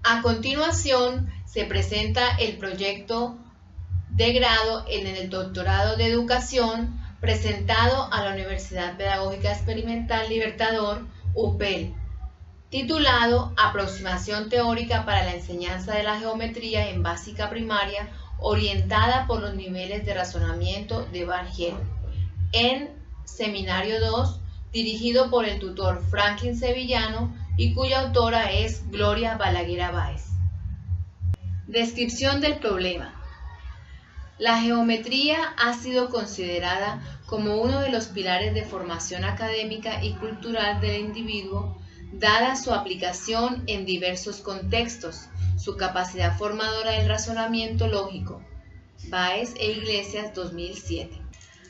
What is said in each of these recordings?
A continuación, se presenta el proyecto de grado en el doctorado de educación presentado a la Universidad Pedagógica Experimental Libertador, UPEL, titulado Aproximación teórica para la enseñanza de la geometría en básica primaria orientada por los niveles de razonamiento de Van Giel, en Seminario 2, dirigido por el tutor Franklin Sevillano y cuya autora es Gloria Balaguer Báez. Descripción del problema. La geometría ha sido considerada como uno de los pilares de formación académica y cultural del individuo, dada su aplicación en diversos contextos, su capacidad formadora del razonamiento lógico. Báez e Iglesias, 2007.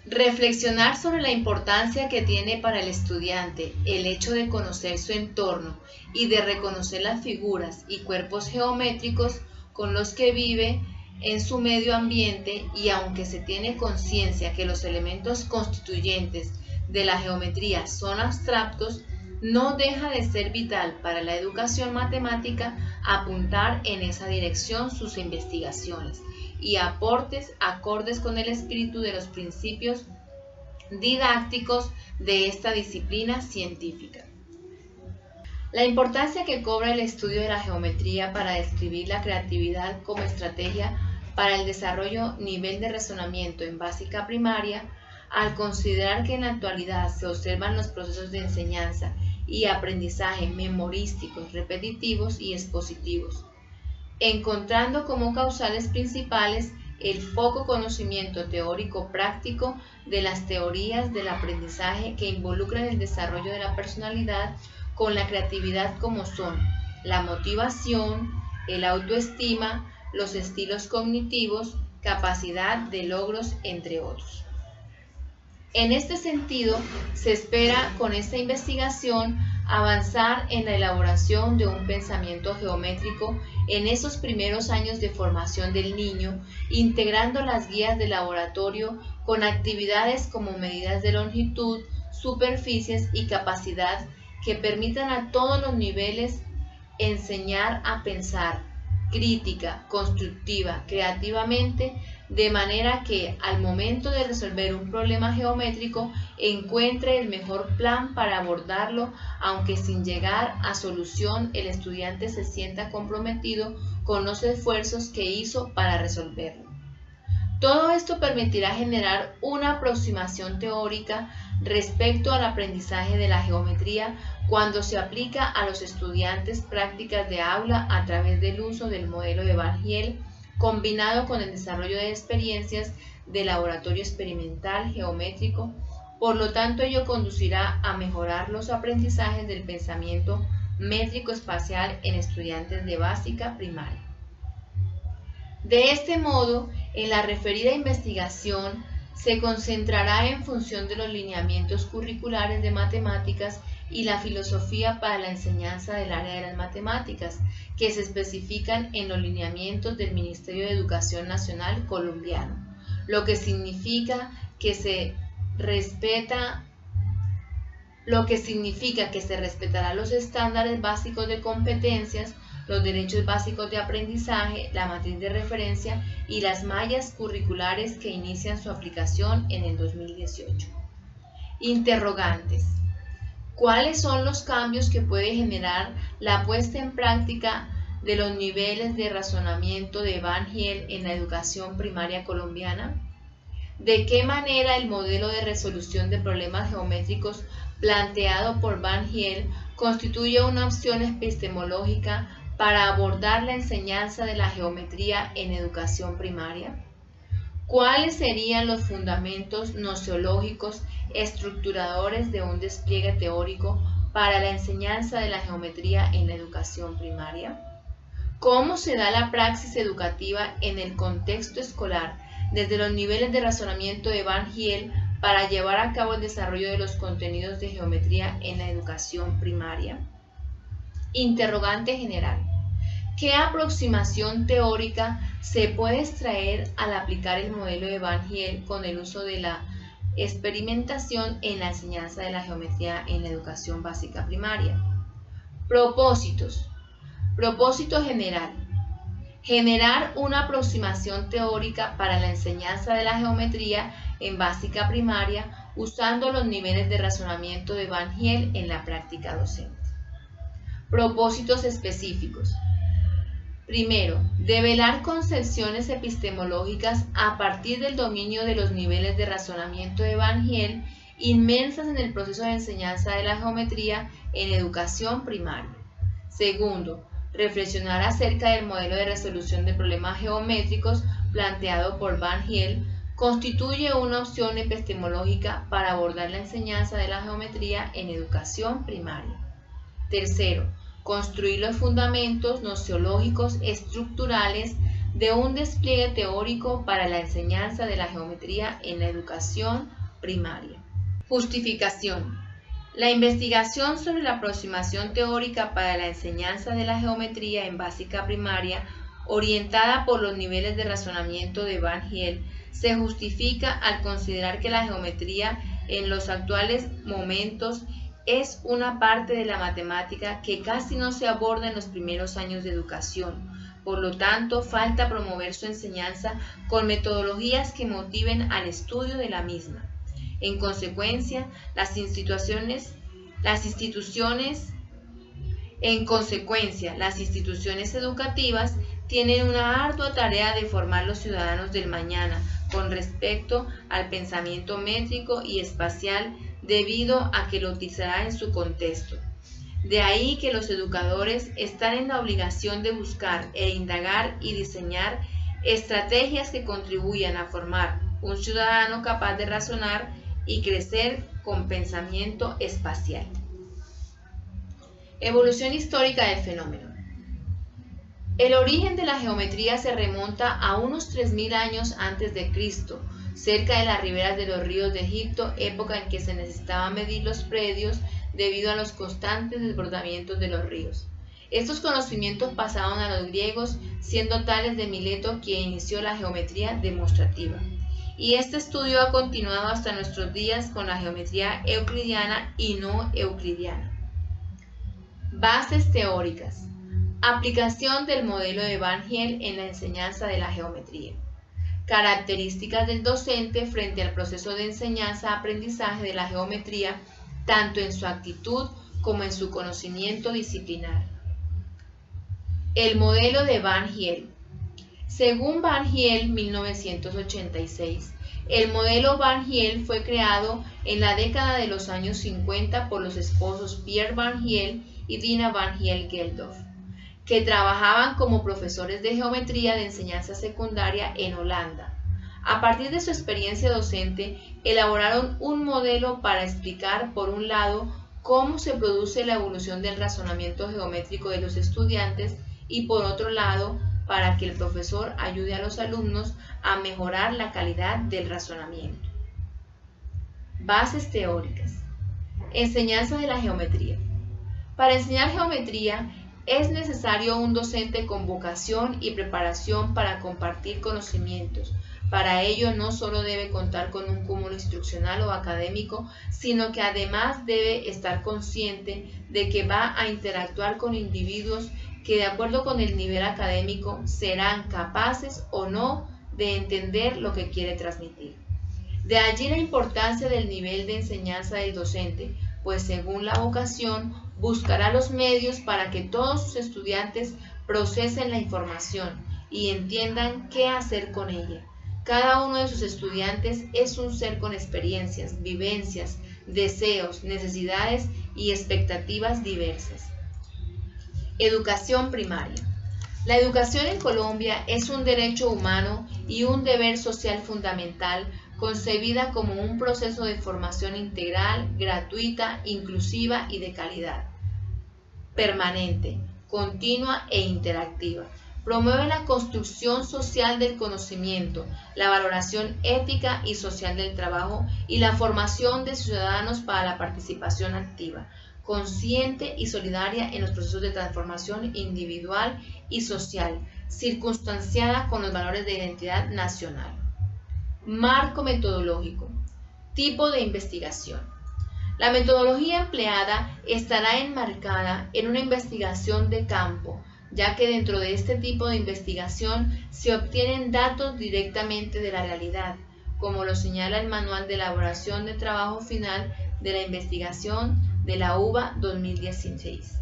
Reflexionar sobre la importancia que tiene para el estudiante el hecho de conocer su entorno y de reconocer las figuras y cuerpos geométricos con los que vive en su medio ambiente, y aunque se tiene conciencia que los elementos constituyentes de la geometría son abstractos, no deja de ser vital para la educación matemática apuntar en esa dirección sus investigaciones y aportes acordes con el espíritu de los principios didácticos de esta disciplina científica. La importancia que cobra el estudio de la geometría para describir la creatividad como estrategia para el desarrollo nivel de razonamiento en básica primaria, al considerar que en la actualidad se observan los procesos de enseñanza y aprendizaje memorísticos, repetitivos y expositivos, encontrando como causales principales el poco conocimiento teórico práctico de las teorías del aprendizaje que involucran el desarrollo de la personalidad con la creatividad, como son la motivación, el autoestima, los estilos cognitivos, capacidad de logros, entre otros. En este sentido, se espera con esta investigación avanzar en la elaboración de un pensamiento geométrico en esos primeros años de formación del niño, integrando las guías de laboratorio con actividades como medidas de longitud, superficies y capacidad que permitan a todos los niveles enseñar a pensar crítica, constructiva, creativamente, de manera que al momento de resolver un problema geométrico encuentre el mejor plan para abordarlo, aunque sin llegar a solución el estudiante se sienta comprometido con los esfuerzos que hizo para resolverlo. Todo esto permitirá generar una aproximación teórica respecto al aprendizaje de la geometría cuando se aplica a los estudiantes prácticas de aula a través del uso del modelo de Van Giel, combinado con el desarrollo de experiencias de laboratorio experimental geométrico. Por lo tanto, ello conducirá a mejorar los aprendizajes del pensamiento métrico espacial en estudiantes de básica primaria. De este modo, en la referida investigación se concentrará en función de los lineamientos curriculares de matemáticas y la filosofía para la enseñanza del área de las matemáticas, que se especifican en los lineamientos del Ministerio de Educación Nacional colombiano, lo que significa que se respetará los estándares básicos de competencias, los derechos básicos de aprendizaje, la matriz de referencia y las mallas curriculares que inician su aplicación en el 2018. Interrogantes. ¿Cuáles son los cambios que puede generar la puesta en práctica de los niveles de razonamiento de Van Giel en la educación primaria colombiana? ¿De qué manera el modelo de resolución de problemas geométricos planteado por Van Giel constituye una opción epistemológica para abordar la enseñanza de la geometría en educación primaria? ¿Cuáles serían los fundamentos gnoseológicos estructuradores de un despliegue teórico para la enseñanza de la geometría en la educación primaria? ¿Cómo se da la praxis educativa en el contexto escolar desde los niveles de razonamiento de Van Giel para llevar a cabo el desarrollo de los contenidos de geometría en la educación primaria? Interrogante general. ¿Qué aproximación teórica se puede extraer al aplicar el modelo de Van Giel con el uso de la experimentación en la enseñanza de la geometría en la educación básica primaria? Propósitos. Propósito general. Generar una aproximación teórica para la enseñanza de la geometría en básica primaria usando los niveles de razonamiento de Van Hiel en la práctica docente. Propósitos específicos. Primero, develar concepciones epistemológicas a partir del dominio de los niveles de razonamiento de Van Hiel inmersas en el proceso de enseñanza de la geometría en educación primaria. Segundo, reflexionar acerca del modelo de resolución de problemas geométricos planteado por Van Hiel constituye una opción epistemológica para abordar la enseñanza de la geometría en educación primaria. Tercero, construir los fundamentos gnoseológicos estructurales de un despliegue teórico para la enseñanza de la geometría en la educación primaria. Justificación. La investigación sobre la aproximación teórica para la enseñanza de la geometría en básica primaria, orientada por los niveles de razonamiento de Van Hiel, se justifica al considerar que la geometría en los actuales momentos es una parte de la matemática que casi no se aborda en los primeros años de educación. Por lo tanto, falta promover su enseñanza con metodologías que motiven al estudio de la misma. En consecuencia, las instituciones educativas tienen una ardua tarea de formar los ciudadanos del mañana con respecto al pensamiento métrico y espacial debido a que lo utilizará en su contexto. De ahí que los educadores están en la obligación de buscar e indagar y diseñar estrategias que contribuyan a formar un ciudadano capaz de razonar y crecer con pensamiento espacial. Evolución histórica del fenómeno. El origen de la geometría se remonta a unos 3000 años antes de Cristo, cerca de las riberas de los ríos de Egipto, época en que se necesitaba medir los predios debido a los constantes desbordamientos de los ríos. Estos conocimientos pasaron a los griegos, siendo Tales de Mileto quien inició la geometría demostrativa. Y este estudio ha continuado hasta nuestros días con la geometría euclidiana y no euclidiana. Bases teóricas. Aplicación del modelo de Van Hiel en la enseñanza de la geometría. Características del docente frente al proceso de enseñanza-aprendizaje de la geometría, tanto en su actitud como en su conocimiento disciplinar. El modelo de Van Hiel. Según Van Hiel, 1986, el modelo Van Hiel fue creado en la década de los años 50 por los esposos Pierre Van Hiel y Dina Van Hiel-Geldof, que trabajaban como profesores de geometría de enseñanza secundaria en Holanda. A partir de su experiencia docente, elaboraron un modelo para explicar, por un lado, cómo se produce la evolución del razonamiento geométrico de los estudiantes y, por otro lado, para que el profesor ayude a los alumnos a mejorar la calidad del razonamiento. Bases teóricas. Enseñanza de la geometría. Para enseñar geometría, es necesario un docente con vocación y preparación para compartir conocimientos. Para ello no solo debe contar con un cúmulo instruccional o académico, sino que además debe estar consciente de que va a interactuar con individuos que, de acuerdo con el nivel académico, serán capaces o no de entender lo que quiere transmitir. De allí la importancia del nivel de enseñanza del docente, pues según la vocación buscará los medios para que todos sus estudiantes procesen la información y entiendan qué hacer con ella. Cada uno de sus estudiantes es un ser con experiencias, vivencias, deseos, necesidades y expectativas diversas. Educación primaria. La educación en Colombia es un derecho humano y un deber social fundamental, concebida como un proceso de formación integral, gratuita, inclusiva y de calidad, permanente, continua e interactiva. Promueve la construcción social del conocimiento, la valoración ética y social del trabajo y la formación de ciudadanos para la participación activa, consciente y solidaria en los procesos de transformación individual y social, circunstanciada con los valores de identidad nacional. Marco metodológico. Tipo de investigación. La metodología empleada estará enmarcada en una investigación de campo, ya que dentro de este tipo de investigación se obtienen datos directamente de la realidad, como lo señala el Manual de Elaboración de Trabajo Final de la Investigación de la UBA 2016.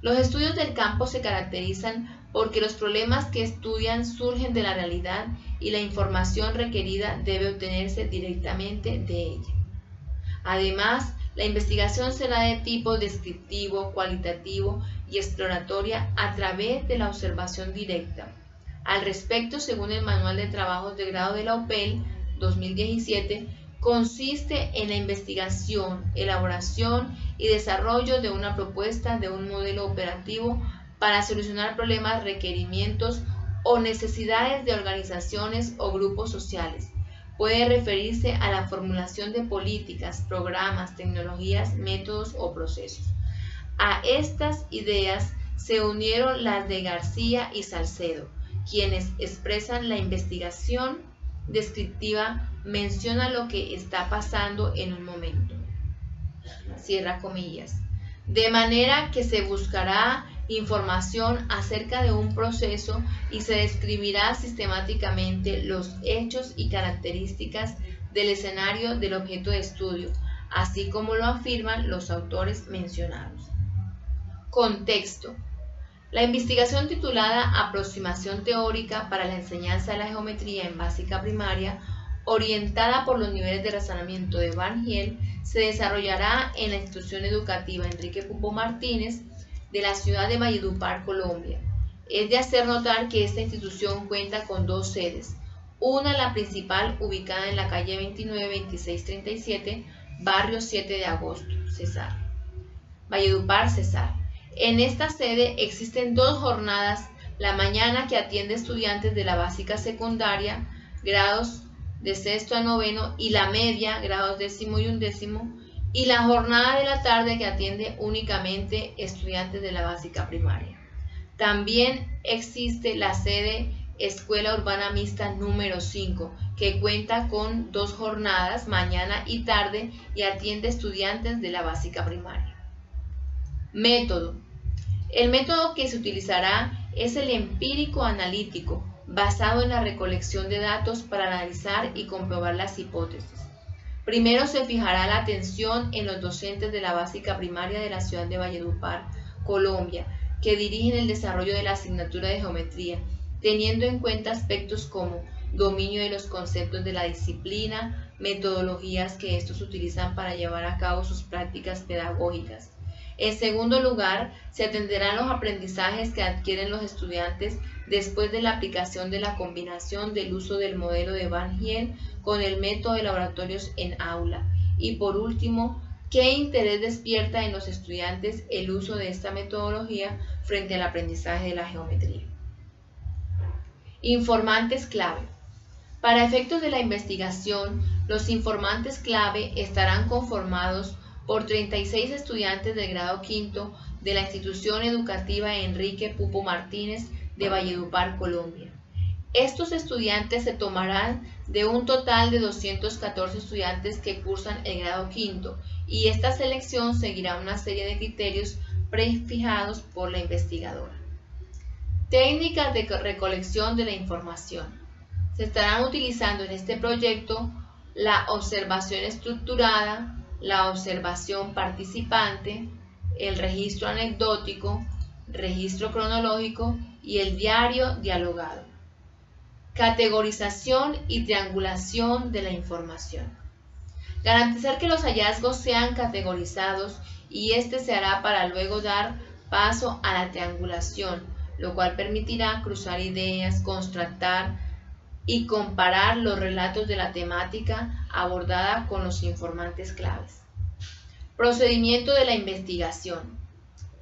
Los estudios del campo se caracterizan porque los problemas que estudian surgen de la realidad y la información requerida debe obtenerse directamente de ella. Además, la investigación será de tipo descriptivo, cualitativo y exploratoria a través de la observación directa. Al respecto, según el Manual de Trabajos de Grado de la UPEL 2017, consiste en la investigación, elaboración y desarrollo de una propuesta de un modelo operativo para solucionar problemas, requerimientos o necesidades de organizaciones o grupos sociales. Puede referirse a la formulación de políticas, programas, tecnologías, métodos o procesos. A estas ideas se unieron las de García y Salcedo, quienes expresan la investigación descriptiva, menciona lo que está pasando en un momento. Cierra comillas. De manera que se buscará información acerca de un proceso y se describirá sistemáticamente los hechos y características del escenario del objeto de estudio, así como lo afirman los autores mencionados. Contexto. La investigación titulada Aproximación teórica para la enseñanza de la geometría en básica primaria, orientada por los niveles de razonamiento de Van Giel, se desarrollará en la institución educativa Enrique Pupo Martínez de la ciudad de Valledupar, Colombia. Es de hacer notar que esta institución cuenta con dos sedes, una la principal ubicada en la calle 29-2637, barrio 7 de agosto, Cesar, Valledupar, Cesar. En esta sede existen dos jornadas, la mañana que atiende estudiantes de la básica secundaria, grados de sexto a noveno, y la media, grados 10º y 11º, y la jornada de la tarde que atiende únicamente estudiantes de la básica primaria. También existe la sede Escuela Urbana Mixta número 5, que cuenta con dos jornadas, mañana y tarde, y atiende estudiantes de la básica primaria. Método. El método que se utilizará es el empírico analítico, basado en la recolección de datos para analizar y comprobar las hipótesis. Primero se fijará la atención en los docentes de la básica primaria de la ciudad de Valledupar, Colombia, que dirigen el desarrollo de la asignatura de geometría, teniendo en cuenta aspectos como dominio de los conceptos de la disciplina, metodologías que estos utilizan para llevar a cabo sus prácticas pedagógicas. En segundo lugar, se atenderán los aprendizajes que adquieren los estudiantes después de la aplicación de la combinación del uso del modelo de Van Giel con el método de laboratorios en aula. Y por último, ¿qué interés despierta en los estudiantes el uso de esta metodología frente al aprendizaje de la geometría? Informantes clave. Para efectos de la investigación, los informantes clave estarán conformados por 36 estudiantes del grado quinto de la institución educativa Enrique Pupo Martínez de Valledupar, Colombia. Estos estudiantes se tomarán de un total de 214 estudiantes que cursan el grado quinto, y esta selección seguirá una serie de criterios prefijados por la investigadora. Técnicas de recolección de la información. Se estarán utilizando en este proyecto la observación estructurada, la observación participante, el registro anecdótico, registro cronológico y el diario dialogado. Categorización y triangulación de la información. Garantizar que los hallazgos sean categorizados, y este se hará para luego dar paso a la triangulación, lo cual permitirá cruzar ideas, contrastar y comparar los relatos de la temática abordada con los informantes claves. Procedimiento de la investigación.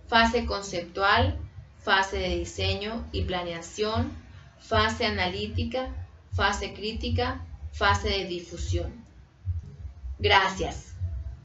Fase conceptual, fase de diseño y planeación, fase analítica, fase crítica, fase de difusión. Gracias.